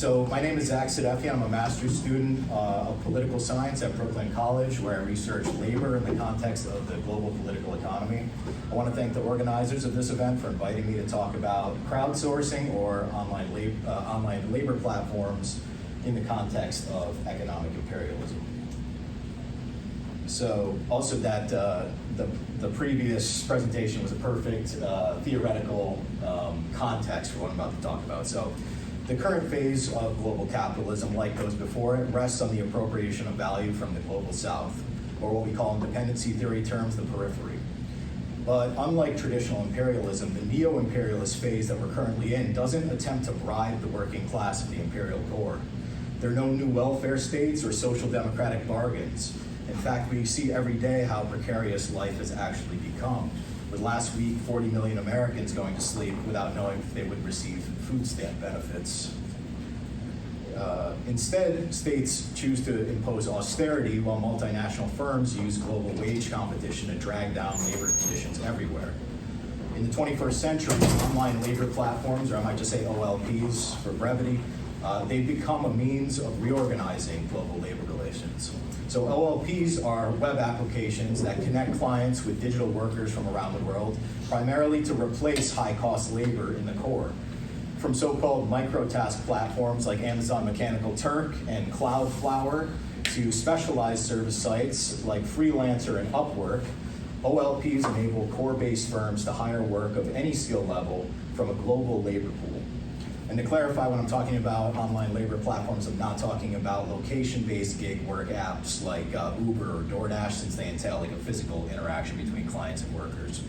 So my name is Zach Sedefian. I'm a master's student of political science at Brooklyn College, where I research labor in the context of the global political economy. I want to thank the organizers of this event for inviting me to talk about crowdsourcing or online labor platforms in the context of economic imperialism. So also that the previous presentation was a perfect theoretical context for what I'm about to talk about. So the current phase of global capitalism, like those before it, rests on the appropriation of value from the global south, or what we call in dependency theory terms, the periphery. But unlike traditional imperialism, the neo-imperialist phase that we're currently in doesn't attempt to bribe the working class of the imperial core. There are no new welfare states or social democratic bargains. In fact, we see every day how precarious life has actually become, with last week 40 million Americans going to sleep without knowing if they would receive food stamp benefits. Instead, states choose to impose austerity while multinational firms use global wage competition to drag down labor conditions everywhere. In the 21st century, online labor platforms, or I might just say OLPs for brevity, they've become a means of reorganizing global labor relations. So OLPs are web applications that connect clients with digital workers from around the world, primarily to replace high-cost labor in the core. From so-called microtask platforms like Amazon Mechanical Turk and Cloudflower to specialized service sites like Freelancer and Upwork, OLPs enable core-based firms to hire work of any skill level from a global labor pool. And to clarify, when I'm talking about online labor platforms, I'm not talking about location-based gig work apps like Uber or DoorDash, since they entail like a physical interaction between clients and workers.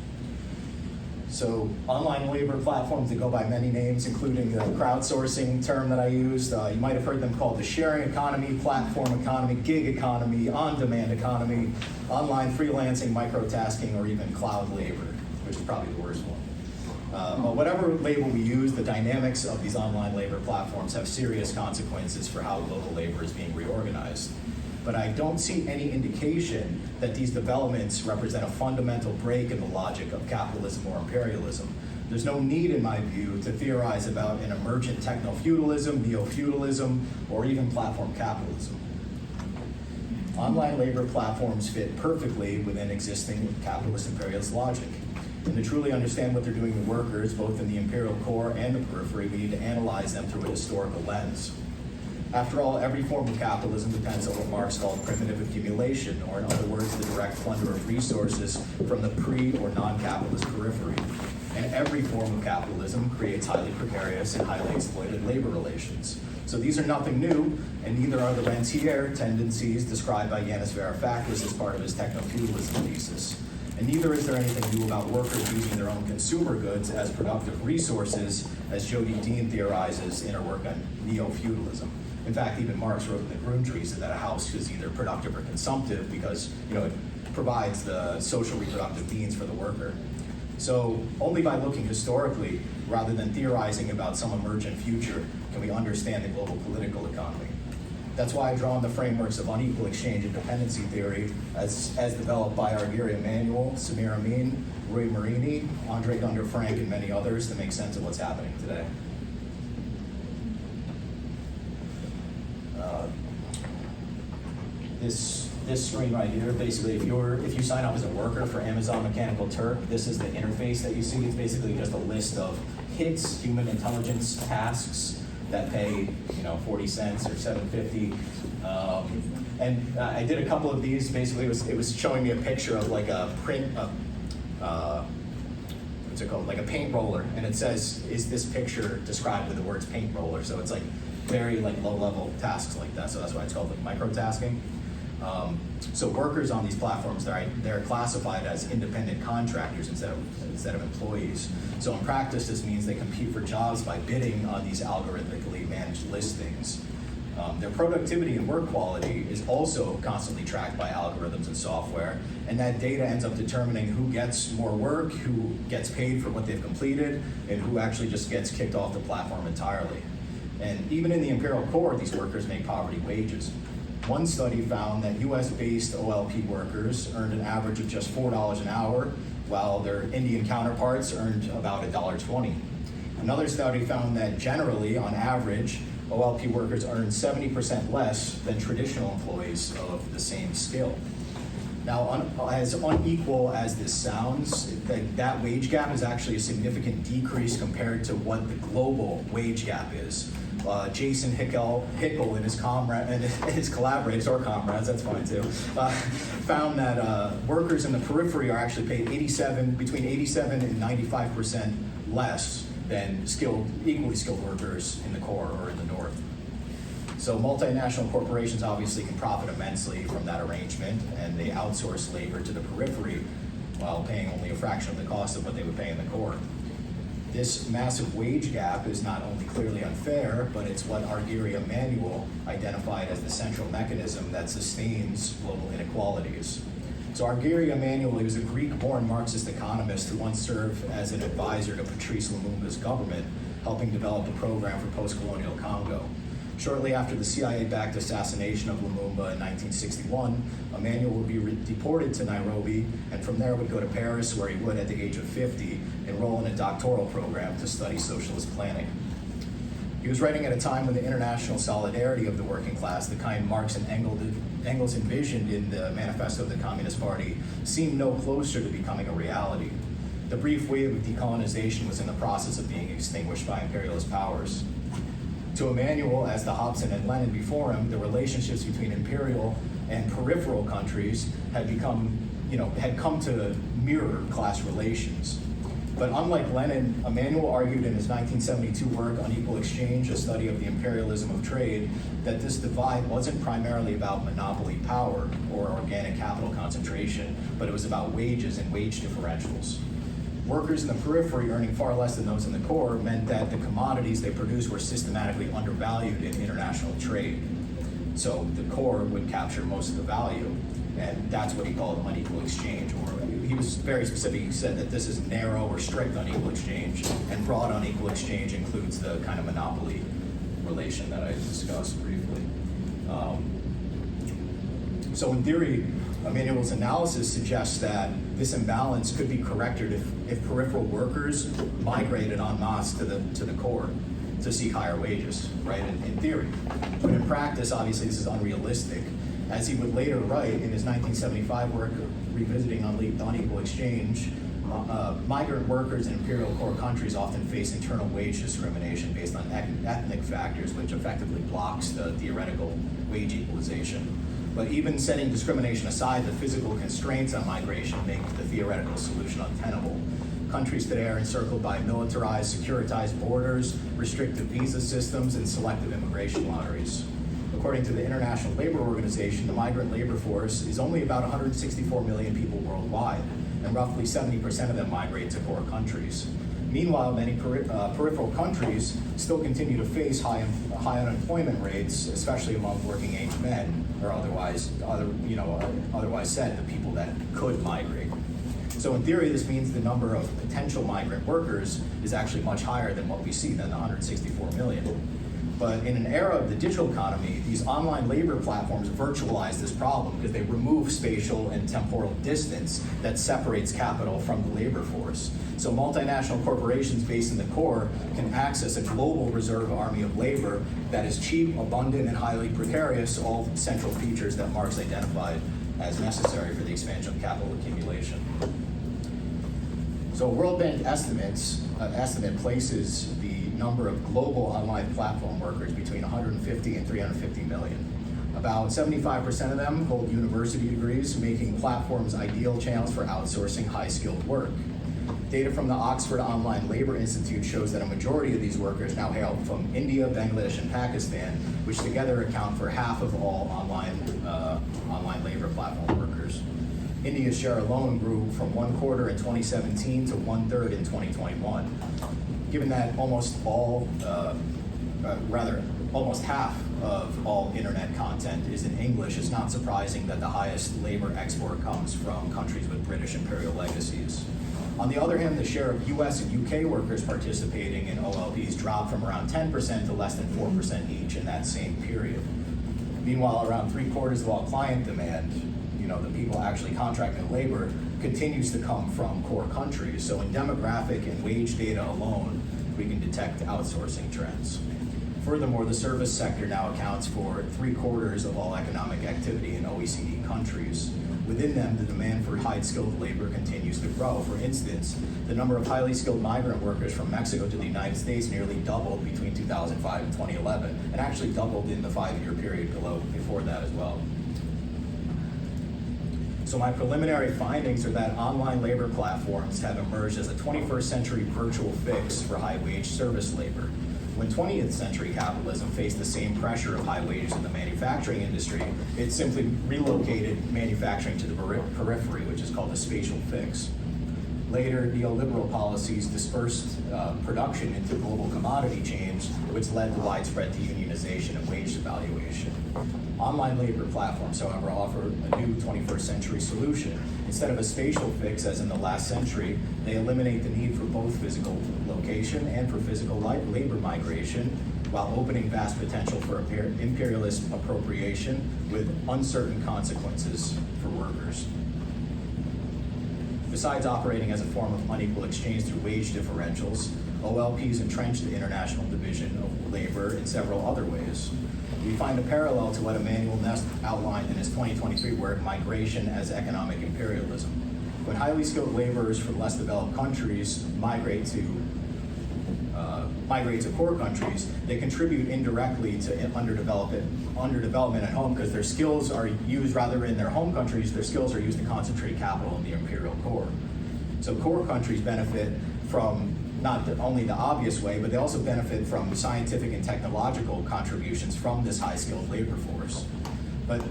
So online labor platforms that go by many names, including the crowdsourcing term that I used. You might have heard them called the sharing economy, platform economy, gig economy, on-demand economy, online freelancing, microtasking, or even cloud labor, which is probably the worst one. But whatever label we use, the dynamics of these online labor platforms have serious consequences for how global labor is being reorganized. But I don't see any indication that these developments represent a fundamental break in the logic of capitalism or imperialism. There's no need, in my view, to theorize about an emergent techno-feudalism, neo-feudalism, or even platform capitalism. Online labor platforms fit perfectly within existing capitalist imperialist logic. And to truly understand what they're doing to workers, both in the imperial core and the periphery, we need to analyze them through a historical lens. After all, every form of capitalism depends on what Marx called primitive accumulation, or in other words, the direct plunder of resources from the pre- or non-capitalist periphery. And every form of capitalism creates highly precarious and highly exploited labor relations. So these are nothing new, and neither are the rentier tendencies described by Yanis Varoufakis as part of his techno-feudalism thesis. And neither is there anything new about workers using their own consumer goods as productive resources, as Jody Dean theorizes in her work on neo-feudalism. In fact, even Marx wrote in the Grundrisse that a house is either productive or consumptive because it provides the social reproductive means for the worker. So only by looking historically, rather than theorizing about some emergent future, can we understand the global political economy. That's why I draw on the frameworks of unequal exchange and dependency theory as developed by Arguria Emanuel, Samir Amin, Rui Marini, Andre Gunder Frank, and many others to make sense of what's happening today. This screen right here, basically, if you sign up as a worker for Amazon Mechanical Turk, this is the interface that you see. It's basically just a list of HITs, human intelligence tasks, that pay 40 cents or $7.50. And I did a couple of these. Basically, it was showing me a picture of like a print, what's it called? Like a paint roller, and it says, "Is this picture described with the words paint roller?" So it's like very like low-level tasks like that. So that's why it's called like microtasking. So workers on these platforms, they're classified as independent contractors instead of employees. So in practice, this means they compete for jobs by bidding on these algorithmically managed listings. Their productivity and work quality is also constantly tracked by algorithms and software, and that data ends up determining who gets more work, who gets paid for what they've completed, and who actually just gets kicked off the platform entirely. And even in the imperial core, these workers make poverty wages. One study found that US-based OLP workers earned an average of just $4 an hour, while their Indian counterparts earned about $1.20. Another study found that generally, on average, OLP workers earn 70% less than traditional employees of the same skill. Now, as unequal as this sounds, that wage gap is actually a significant decrease compared to what the global wage gap is. Jason Hickel and his collaborators, or comrades, that's fine too, found that workers in the periphery are actually paid between 87 and 95% less than equally skilled workers in the core or in the north. So multinational corporations obviously can profit immensely from that arrangement, and they outsource labor to the periphery while paying only a fraction of the cost of what they would pay in the core. This massive wage gap is not only clearly unfair, but it's what Argyri Emanuel identified as the central mechanism that sustains global inequalities. So Argyri Emanuel, he was a Greek-born Marxist economist who once served as an advisor to Patrice Lumumba's government, helping develop a program for post-colonial Congo. Shortly after the CIA-backed assassination of Lumumba in 1961, Emanuel would be deported to Nairobi, and from there would go to Paris, where he would, at the age of 50, enroll in a doctoral program to study socialist planning. He was writing at a time when the international solidarity of the working class, the kind Marx and Engels envisioned in the Manifesto of the Communist Party, seemed no closer to becoming a reality. The brief wave of decolonization was in the process of being extinguished by imperialist powers. To Emanuel, as to Hobson and Lenin before him, the relationships between imperial and peripheral countries had come to mirror class relations. But unlike Lenin, Emanuel argued in his 1972 work, Unequal Exchange, a study of the imperialism of trade, that this divide wasn't primarily about monopoly power or organic capital concentration, but it was about wages and wage differentials. Workers in the periphery earning far less than those in the core meant that the commodities they produced were systematically undervalued in international trade. So the core would capture most of the value, and that's what he called unequal exchange. Or he was very specific. He said that this is narrow or strict unequal exchange, and broad unequal exchange includes the kind of monopoly relation that I discussed briefly. So in theory, Emanuel's analysis suggests that this imbalance could be corrected if peripheral workers migrated en masse to the core to seek higher wages, right, in theory. But in practice, obviously, this is unrealistic. As he would later write in his 1975 work, Revisiting Unequal Exchange, migrant workers in imperial core countries often face internal wage discrimination based on ethnic factors, which effectively blocks the theoretical wage equalization. But even setting discrimination aside, the physical constraints on migration make the theoretical solution untenable. Countries today are encircled by militarized, securitized borders, restrictive visa systems, and selective immigration lotteries. According to the International Labor Organization, the migrant labor force is only about 164 million people worldwide, and roughly 70% of them migrate to core countries. Meanwhile, many peripheral countries still continue to face high unemployment rates, especially among working-age men, or otherwise said, the people that could migrate. So in theory, this means the number of potential migrant workers is actually much higher than what we see, than the 164 million. But in an era of the digital economy, these online labor platforms virtualize this problem because they remove spatial and temporal distance that separates capital from the labor force. So multinational corporations based in the core can access a global reserve army of labor that is cheap, abundant, and highly precarious, all central features that Marx identified as necessary for the expansion of capital accumulation. So World Bank estimate places the number of global online platform workers between 150 and 350 million. About 75% of them hold university degrees, making platforms ideal channels for outsourcing high-skilled work. Data from the Oxford Online Labor Institute shows that a majority of these workers now hail from India, Bangladesh, and Pakistan, which together account for half of all online labor platform workers. India's share alone grew from 1/4 in 2017 to 1/3 in 2021. Given that almost half of all internet content is in English, it's not surprising that the highest labor export comes from countries with British imperial legacies. On the other hand, the share of US and UK workers participating in OLPs dropped from around 10% to less than 4% each in that same period. Meanwhile, around 3/4 of all client demand, the people actually contracting labor, continues to come from core countries. So in demographic and wage data alone, we can detect outsourcing trends. Furthermore, the service sector now accounts for 3/4 of all economic activity in OECD countries. Within them, the demand for high-skilled labor continues to grow. For instance, the number of highly skilled migrant workers from Mexico to the United States nearly doubled between 2005 and 2011, and actually doubled in the 5-year period before that as well. So my preliminary findings are that online labor platforms have emerged as a 21st century virtual fix for high-wage service labor. When 20th century capitalism faced the same pressure of high wages in the manufacturing industry, it simply relocated manufacturing to the periphery, which is called a spatial fix. Later, neoliberal policies dispersed production into global commodity chains, which led to widespread deunionization and wage devaluation. Online labor platforms, however, offer a new 21st century solution. Instead of a spatial fix, as in the last century, they eliminate the need for both physical location and for physical labor migration, while opening vast potential for imperialist appropriation with uncertain consequences for workers. Besides operating as a form of unequal exchange through wage differentials, OLPs entrench the international division of labor in several other ways. We find a parallel to what Emmanuel Nest outlined in his 2023 work, Migration as Economic Imperialism. When highly skilled laborers from less developed countries migrate to poor countries, they contribute indirectly to underdevelopment at home, because their skills are used, rather in their home countries, their skills are used to concentrate capital in the imperial core. So core countries benefit from not only the obvious way, but they also benefit from scientific and technological contributions from this high-skilled labor force. But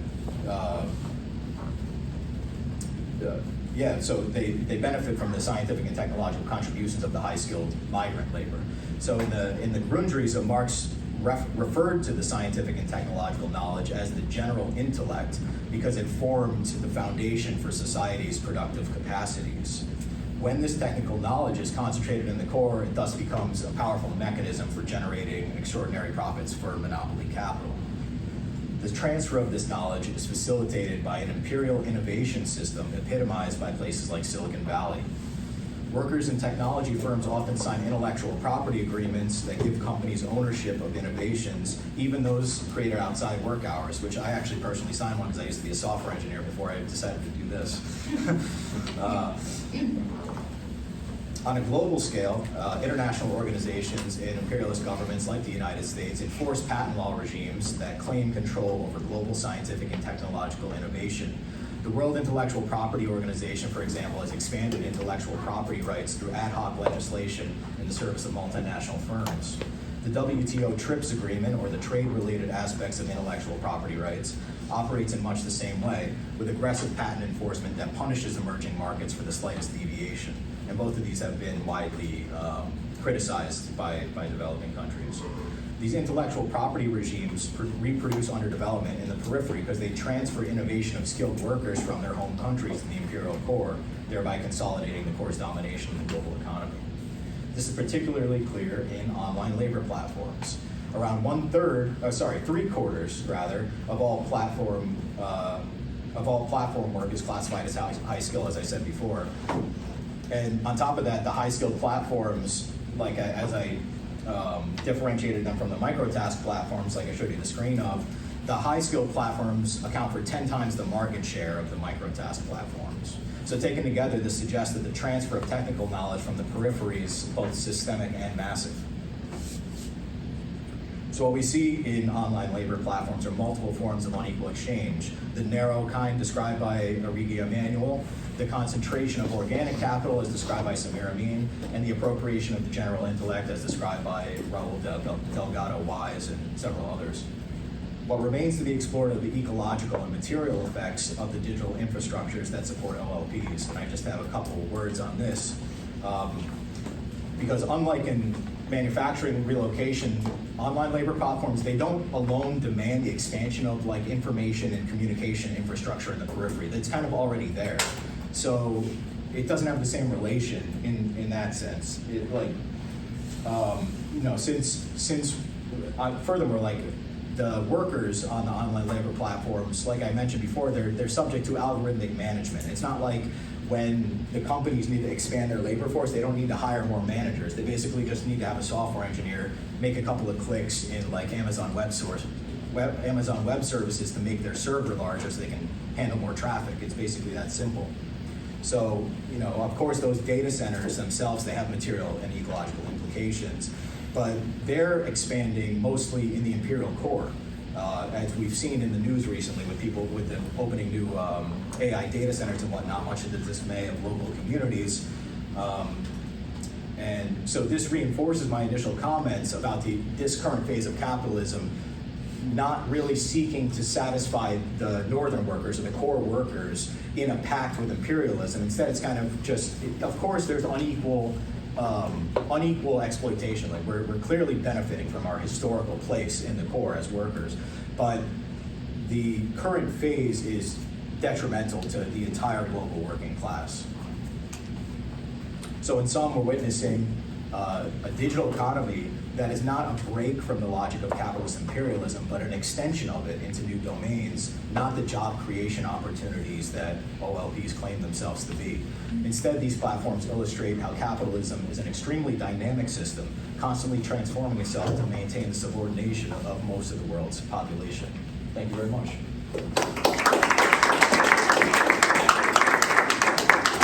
so they benefit from the scientific and technological contributions of the high-skilled migrant labor. So in the Grundrisse of Marx referred to the scientific and technological knowledge as the general intellect, because it formed the foundation for society's productive capacities. When this technical knowledge is concentrated in the core, it thus becomes a powerful mechanism for generating extraordinary profits for monopoly capital. The transfer of this knowledge is facilitated by an imperial innovation system epitomized by places like Silicon Valley. Workers in technology firms often sign intellectual property agreements that give companies ownership of innovations, even those created outside work hours, which I actually personally signed one because I used to be a software engineer before I decided to do this. On a global scale, international organizations and imperialist governments like the United States enforce patent law regimes that claim control over global scientific and technological innovation. The World Intellectual Property Organization, for example, has expanded intellectual property rights through ad hoc legislation in the service of multinational firms. The WTO TRIPS agreement, or the trade-related aspects of intellectual property rights, operates in much the same way, with aggressive patent enforcement that punishes emerging markets for the slightest deviation. And both of these have been widely criticized by developing countries. These intellectual property regimes reproduce underdevelopment in the periphery because they transfer innovation of skilled workers from their home countries to the imperial core, thereby consolidating the core's domination in the global economy. This is particularly clear in online labor platforms. Around 3/4 of all platform work is classified as high skill, as I said before. And on top of that, the high-skilled platforms, like as I differentiated them from the microtask platforms, like I showed you the screen of, the high-skilled platforms account for 10 times the market share of the microtask platforms. So taken together, this suggests that the transfer of technical knowledge from the periphery is both systemic and massive. So what we see in online labor platforms are multiple forms of unequal exchange. The narrow kind described by Arrighi Emanuel, the concentration of organic capital as described by Samir Amin, and the appropriation of the general intellect as described by Raul Delgado Wise and several others. What remains to be explored are the ecological and material effects of the digital infrastructures that support OLPs, and I just have a couple of words on this. Because unlike in manufacturing relocation, online labor platforms, they don't alone demand the expansion of like information and communication infrastructure in the periphery. That's kind of already there. So it doesn't have the same relation in that sense. Furthermore, like the workers on the online labor platforms, like I mentioned before, they're subject to algorithmic management. It's not like when the companies need to expand their labor force, they don't need to hire more managers. They basically just need to have a software engineer make a couple of clicks in like Amazon Web Services to make their server larger so they can handle more traffic. It's basically that simple. So, of course, those data centers themselves, they have material and ecological implications, but they're expanding mostly in the imperial core. As we've seen in the news recently with people with them opening new AI data centers and whatnot, much to the dismay of local communities. And so this reinforces my initial comments about this current phase of capitalism not really seeking to satisfy the northern workers or the core workers in a pact with imperialism. Instead, it's kind of just, of course, there's unequal exploitation. Like we're clearly benefiting from our historical place in the core as workers, but the current phase is detrimental to the entire global working class. So in sum, we're witnessing a digital economy that is not a break from the logic of capitalist imperialism, but an extension of it into new domains, not the job creation opportunities that OLPs claim themselves to be. Instead, these platforms illustrate how capitalism is an extremely dynamic system, constantly transforming itself to maintain the subordination of most of the world's population. Thank you very much.